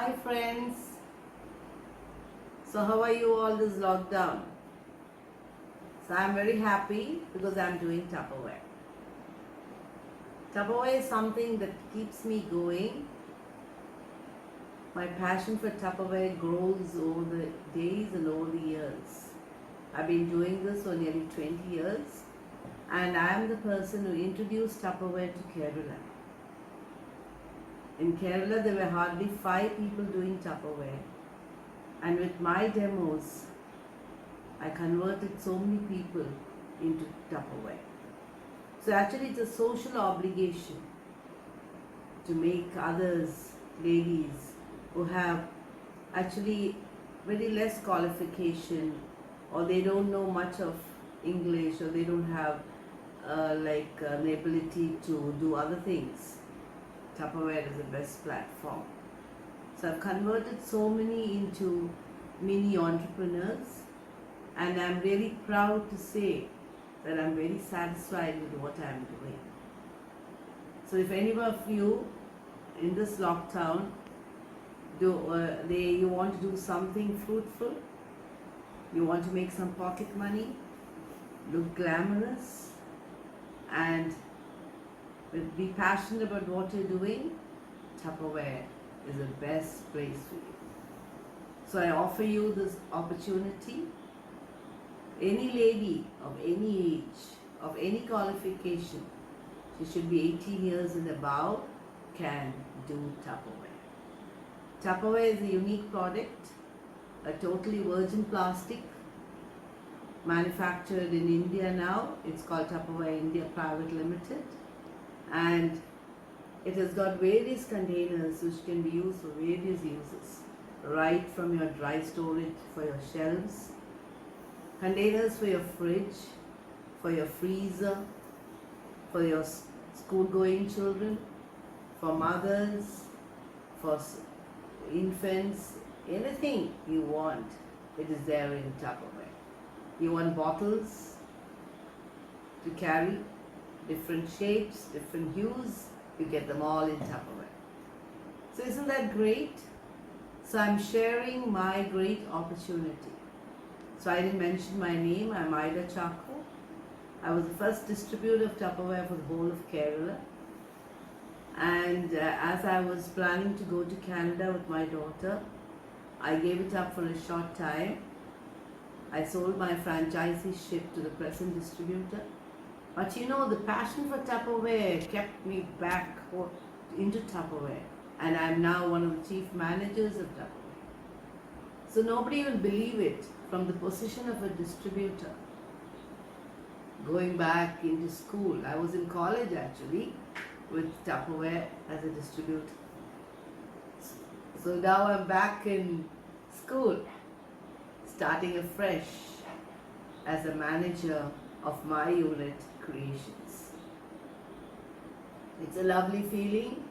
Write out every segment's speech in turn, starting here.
Hi friends. So how are you all this lockdown? So I'm very happy because I'm doing Tupperware. Tupperware is something that keeps me going. My passion for Tupperware grows over the days and over the years. I've been doing this for nearly 20 years and I am the person who introduced Tupperware to Kerala. In Kerala there were hardly 5 people doing Tupperware. And with my demos, I converted so many people into Tupperware. So actually it's a social obligation to make others, ladies, who have actually very less qualification or they don't know much of English or they don't have an ability to do other things. Tupperware is the best platform. So I've converted so many into mini entrepreneurs and I'm really proud to say that I'm very satisfied with what I'm doing. So if any of you in this lockdown you want to do something fruitful, you want to make some pocket money, look glamorous and be passionate about what you're doing, Tupperware is the best place for you. So I offer you this opportunity. Any lady of any age, of any qualification, she should be 18 years and above, can do Tupperware. Tupperware is a unique product, a totally virgin plastic, manufactured in India now. It's called Tupperware India Private Limited. And it has got various containers which can be used for various uses, right from your dry storage for your shelves, containers for your fridge, for your freezer, for your school-going children, for mothers, for infants, anything you want, it is there in Tupperware. You want bottles to carry, different shapes, different hues, you get them all in Tupperware. So isn't that great? So I'm sharing my great opportunity. So I didn't mention my name, I'm Chacko. I was the first distributor of Tupperware for the whole of Kerala. And as I was planning to go to Canada with my daughter, I gave it up for a short time. I sold my franchisee ship to the present distributor. But you know, the passion for Tupperware kept me back into Tupperware. And I'm now one of the chief managers of Chacko. So nobody will believe it, from the position of a distributor. Going back into school, I was in college actually with Tupperware as a distributor. So now I'm back in school, starting afresh as a manager of my unit creations. It's a lovely feeling.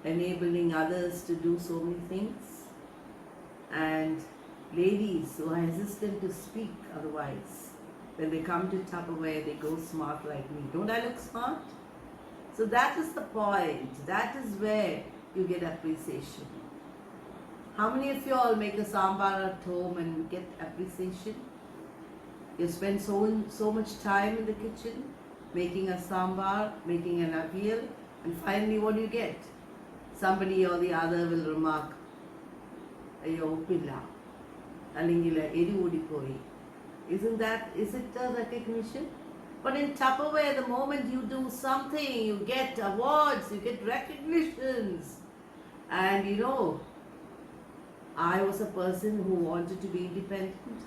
Enabling others to do so many things, and ladies who are hesitant to speak otherwise, when they come to Tupperware they go smart like me. Don't I look smart? So that is the point. That is where you get appreciation. How many of you all make a sambar at home and get appreciation? You spend so much time in the kitchen making a sambar, making an avial, and finally what do you get? Somebody or the other will remark, "Ayyo, uppilla," allengile eri oodipoyi. Is it a recognition? But in Tupperware, the moment you do something, you get awards, you get recognitions. And you know, I was a person who wanted to be independent.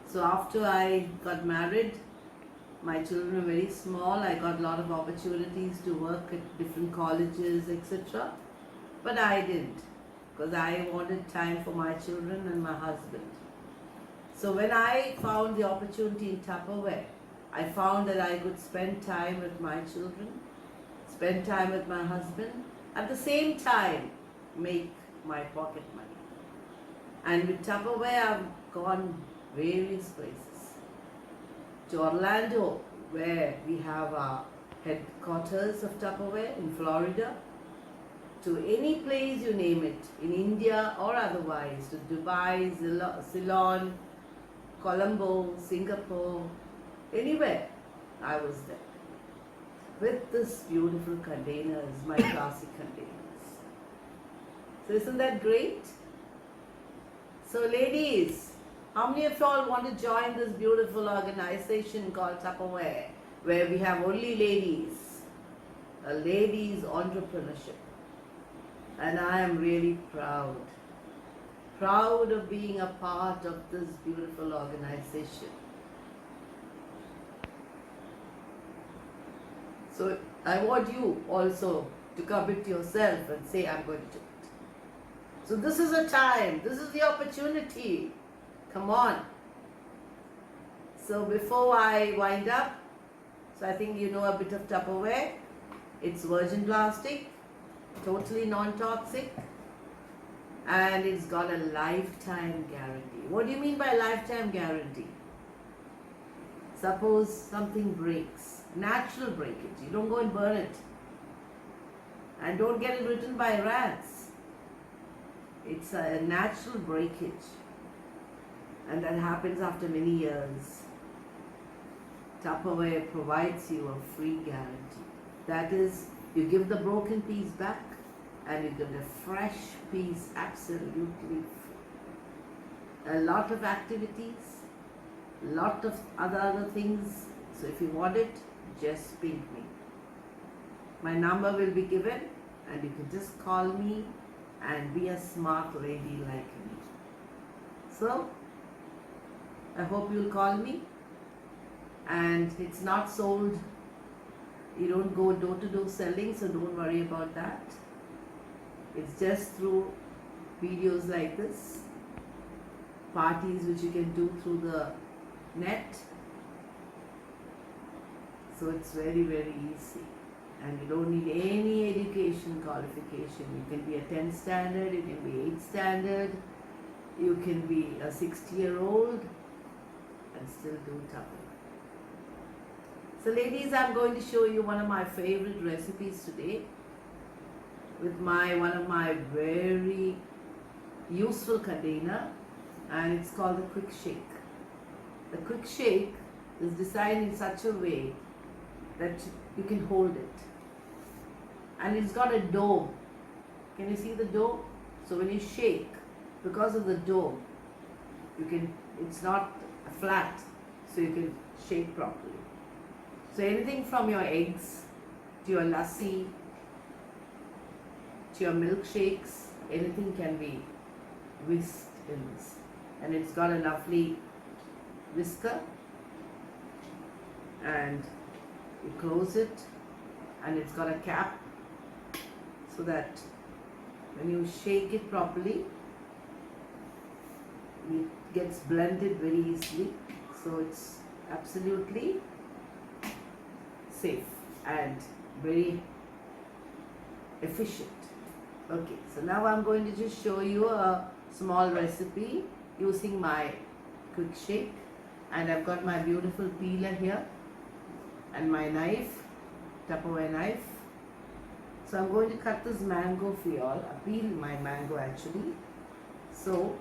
So after I got married, my children were very small. I got a lot of opportunities to work at different colleges, etc. But I didn't, because I wanted time for my children and my husband. So when I found the opportunity in Tupperware, I found that I could spend time with my children, spend time with my husband, at the same time make my pocket money. And with Tupperware, I've gone various places. To Orlando, where we have our headquarters of Tupperware in Florida, to any place you name it, in India or otherwise, to Dubai, Ceylon, Colombo, Singapore, anywhere I was there. With this beautiful containers, my classic containers. So isn't that great? So ladies, how many of y'all want to join this beautiful organization called Tupperware, where we have only ladies, a ladies entrepreneurship? And I am really proud of being a part of this beautiful organization. So I want you also to commit yourself and say, I'm going to do it. So this is a time, this is the opportunity. Come on. So before I wind up, so I think you know a bit of Tupperware. It's virgin plastic, totally non-toxic, and it's got a lifetime guarantee. What do you mean by lifetime guarantee? Suppose something breaks, natural breakage, you don't go and burn it, and don't get it written by rats. It's a natural breakage, and that happens after many years. Tupperware provides you a free guarantee. That is, you give the broken piece back and you get a fresh piece absolutely free. A lot of activities, lot of other things. So if you want it, just ping me. My number will be given and you can just call me and be a smart lady like me. So I hope you'll call me. And it's not sold. You don't go door to door selling, so don't worry about that. It's just through videos like this, parties which you can do through the net. So it's very, very easy. And you don't need any education qualification. You can be a 10th standard, you can be 8th standard, you can be a 60-year-old and still do Tupperware. So ladies, I'm going to show you one of my favorite recipes today with one of my very useful container, and it's called the quick shake. The quick shake is designed in such a way that you can hold it, and it's got a dome. Can you see the dome? So when you shake, because of the dome, it's not flat, so you can shake properly. So anything from your eggs to your lassi to your milkshakes, anything can be whisked in this. And it's got a lovely whisker, and you close it, and it's got a cap so that when you shake it properly, it gets blended very easily. So it's absolutely safe and very efficient. Okay, so now I'm going to just show you a small recipe using my quick shake, and I've got my beautiful peeler here and my knife, Tupperware knife. So I'm going to cut this mango for y'all. I peel my mango actually. So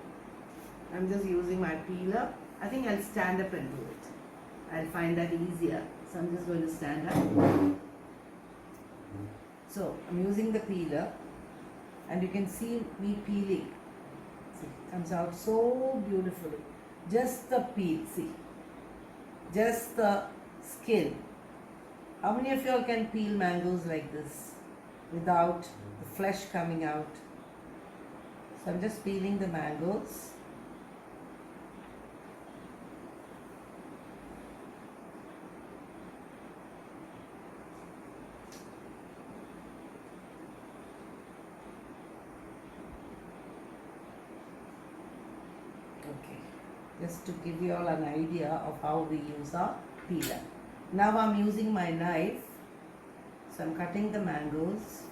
I'm just using my peeler. I think I'll stand up and do it. I'll find that easier. So I'm just going to stand up. So I'm using the peeler, and you can see me peeling. See, it comes out so beautifully. Just the peel, see. Just the skin. How many of y'all can peel mangoes like this without the flesh coming out? So I'm just peeling the mangoes. Okay, just to give you all an idea of how we use our peeler. Now I'm using my knife, so I'm cutting the mangoes,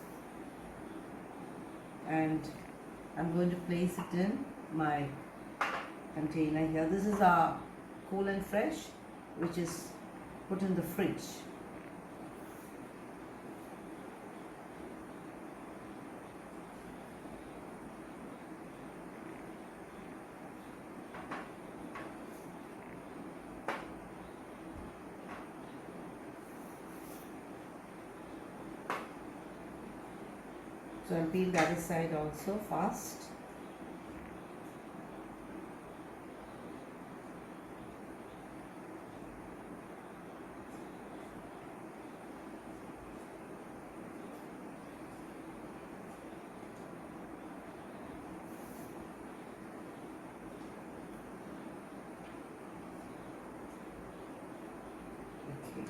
and I'm going to place it in my container here. This is our cool and fresh, which is put in the fridge. So I'll peel the other side also fast. Okay.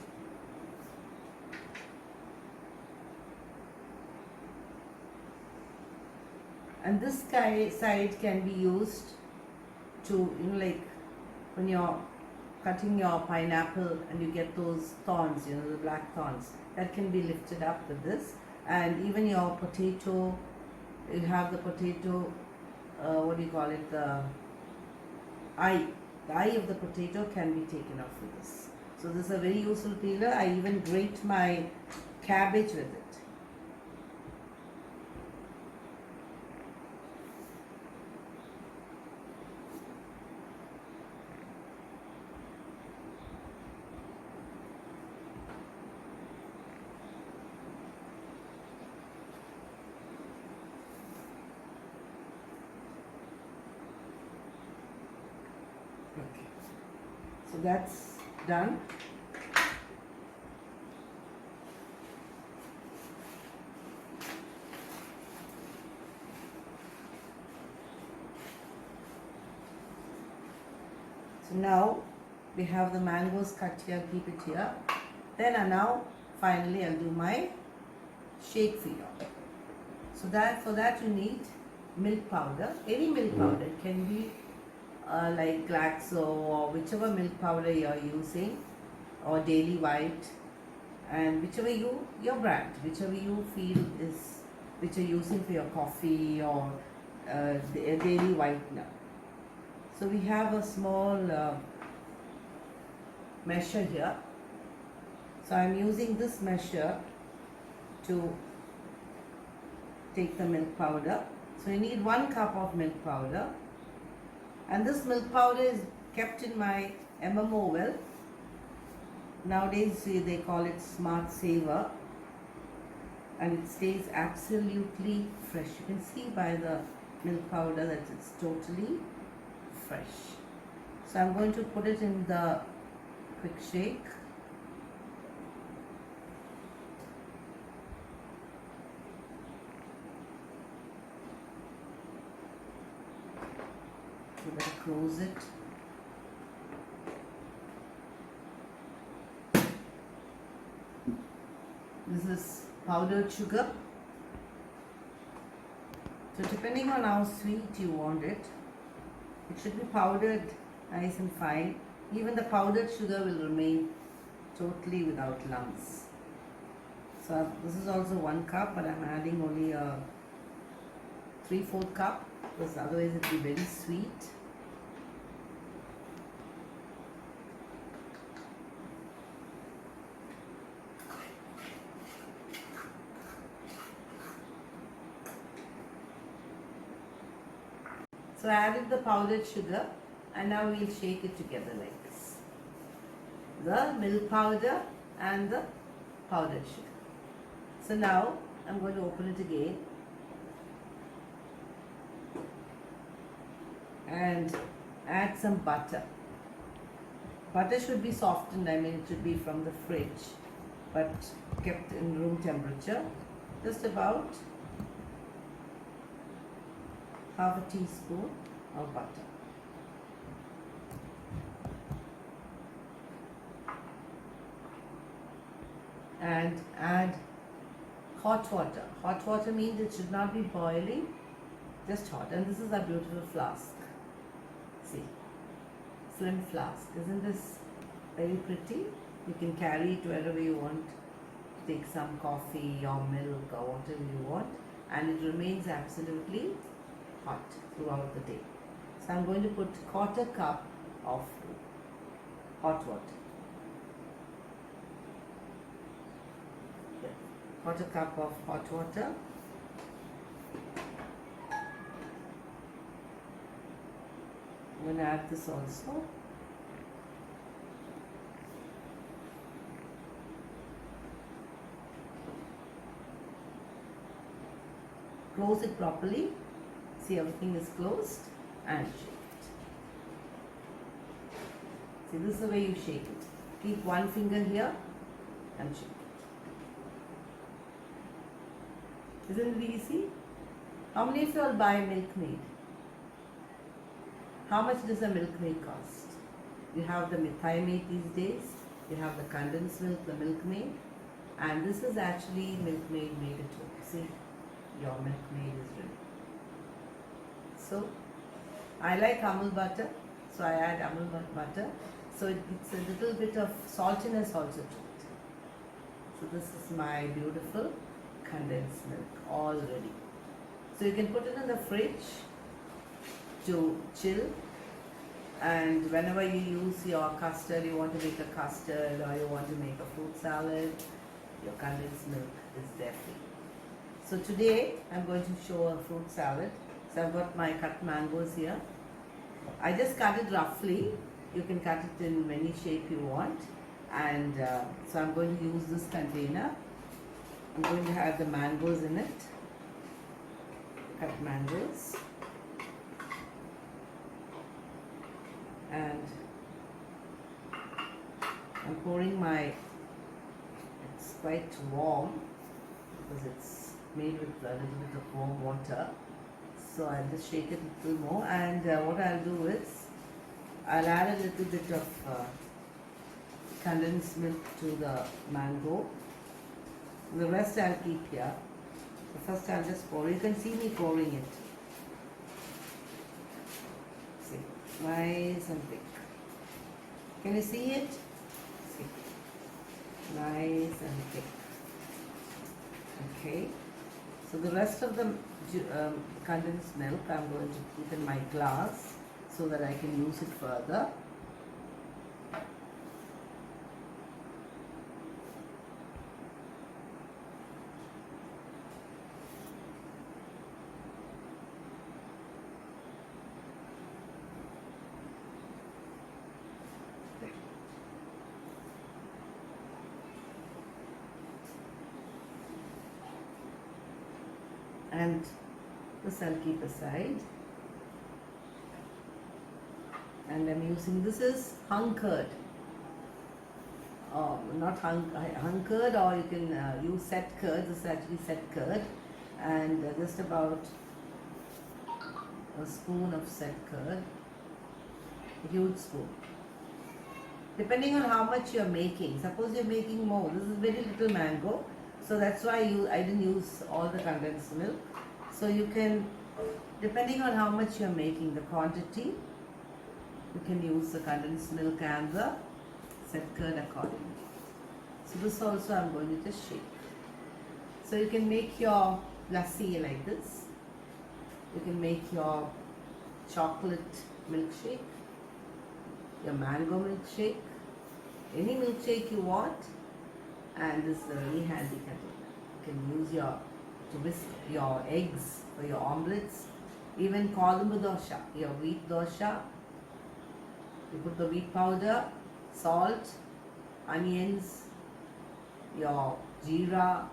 And this side can be used to, like when you're cutting your pineapple and you get those thorns, the black thorns, that can be lifted up with this. And even your potato, you have the potato, what do you call it, the eye of the potato can be taken off with this. So this is a very useful peeler. I even grate my cabbage with it. Okay. So that's done. So now we have the mangoes cut here, keep it here. Then now finally I'll do my shake for you. So for that you need milk powder, any milk powder. It can be like Glaxo or whichever milk powder you are using, or Daily White, and whichever your brand, whichever you feel is, which you're using for your coffee, or Daily White now. So we have a small measure here. So I'm using this measure to take the milk powder. So you need 1 cup of milk powder, and this milk powder is kept in my MMO well. Nowadays they call it Smart Saver, and it stays absolutely fresh. You can see by the milk powder that it's totally fresh. So I'm going to put it in the quick shake. You better close it. This is powdered sugar. So depending on how sweet you want it, it should be powdered nice and fine. Even the powdered sugar will remain totally without lumps. So this is also 1 cup, but I'm adding only a 3/4 cup, because otherwise it will be very sweet. So I added the powdered sugar, and now we'll shake it together like this. The milk powder and the powdered sugar. So now I'm going to open it again and add some butter. Butter should be softened, it should be from the fridge, but kept in room temperature. Just about half a teaspoon of butter. And add hot water. Hot water means it should not be boiling, just hot. And this is a beautiful flask. See, slim flask. Isn't this very pretty? You can carry it wherever you want. Take some coffee or milk or whatever you want, and it remains absolutely hot throughout the day. So I'm going to put 1/4 cup of hot water. 1/4 cup of hot water. I'm going to add this also. close it properly. See, everything is closed, and shake it. See, this is the way you shake it. Keep one finger here and shake it. Isn't it easy? How many of you all buy Milkmaid? How much does a Milkmaid cost? You have the Thai-made these days. You have the condensed milk, the Milkmaid. And this is actually Milkmaid made at home. See, your Milkmaid is ready. So, I like almond butter. So I add almond butter. So it's a little bit of saltiness also to it. So this is my beautiful condensed milk all ready. So you can put it in the fridge to chill, and whenever you use your custard, you want to make a custard or you want to make a fruit salad, your condensed milk is there for you. So today I'm going to show a fruit salad. So I've got my cut mangoes here. I just cut it roughly. You can cut it in any shape you want, and so I'm going to use this container. I'm going to have the mangoes in it. Cut mangoes, and I'm pouring my, it's quite warm because it's made with a little bit of warm water, so I'll just shake it a little more, and what I'll do is I'll add a little bit of condensed milk to the mango. The rest I'll keep here. So first I'll just pour. You can see me pouring it. See, nice and thick. Can you see it? See, nice and thick. Okay. So the rest of the condensed milk I'm going to put in my glass so that I can use it further. And this I'll keep aside. And I'm using, this is hunkered. Not hunkered, or you can use set curd. This is actually set curd. And just about a spoon of set curd. A huge spoon. Depending on how much you're making. Suppose you're making more. This is very little mango. So that's why I didn't use all the condensed milk. So you can, depending on how much you're making, the quantity, you can use the condensed milk and the set curd accordingly. So this also I'm going to just shake. So you can make your lassi like this. You can make your chocolate milkshake, your mango milkshake, any milkshake you want. And this is a very handy container. You can use to whisk your eggs or your omelets. Even kodumbu dosha, your wheat dosha. You put the wheat powder, salt, onions, your jeera,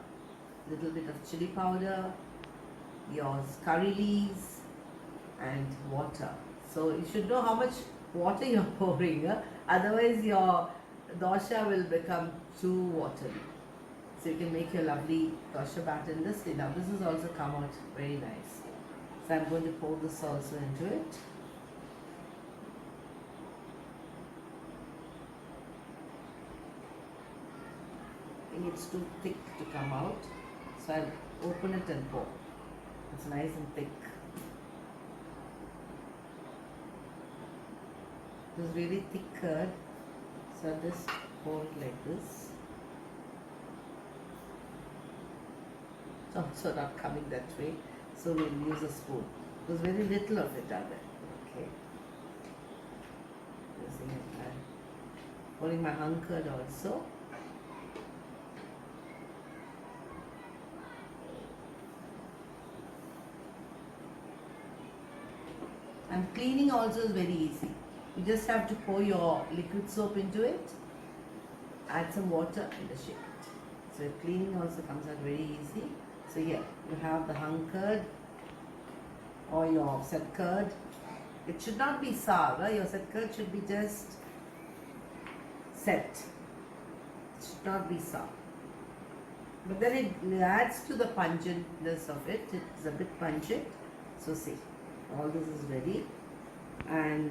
little bit of chili powder, your curry leaves, and water. So you should know how much water you're pouring. Otherwise your dosha will become too watery. So you can make your lovely dosha batter in this way. Now this has also come out very nice. So I'm going to pour this also into it. I think it's too thick to come out. So I'll open it and pour. It's nice and thick. This is really thick curd. So I'll just pour it like this. It's also not coming that way. So we'll use a spoon. There's very little of it out there. Okay. Using it. I'm pouring my hung curd also. And cleaning also is very easy. You just have to pour your liquid soap into it, add some water and just shake it. So cleaning also comes out very easy. So here you have the hung curd or your set curd. It should not be sour. Right? Your set curd should be just set. It should not be sour. But then it adds to the pungentness of it. It's a bit pungent. So see, all this is ready. And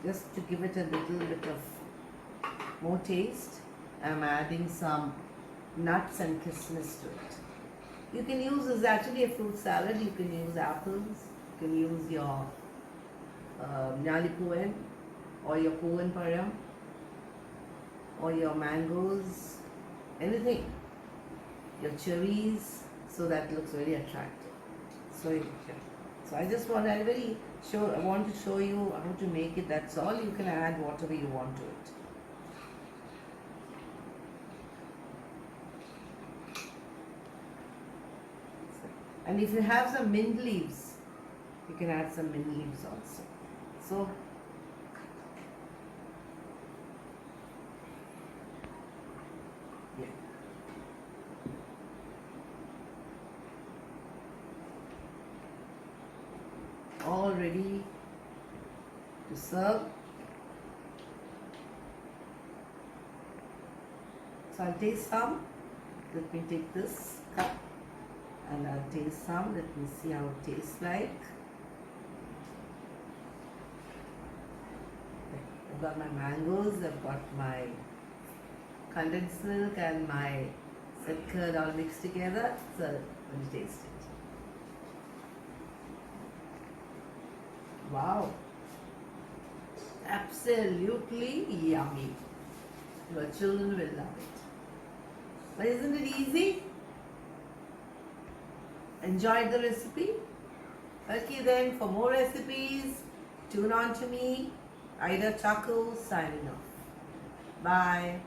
just to give it a little bit of more taste, I'm adding some nuts and kismis to it. You can use, this is actually a fruit salad. You can use apples, you can use your nyalipuen or your puvan param or your mangoes, anything, your cherries, so that looks very attractive. So I just want, I want to show you how to make it. That's all. You can add whatever you want to it. And if you have some mint leaves, you can add some mint leaves also. So yeah. All ready to serve. So I'll taste some. Let me take this cup and I'll taste some. Let me see how it tastes like. I've got my mangoes, I've got my condensed milk and my set curd all mixed together. So let me taste it. Wow, absolutely yummy. Your children will love it. But isn't it easy? Enjoyed the recipe? Okay then, for more recipes, tune on to me. Ida Chacko signing off. Bye.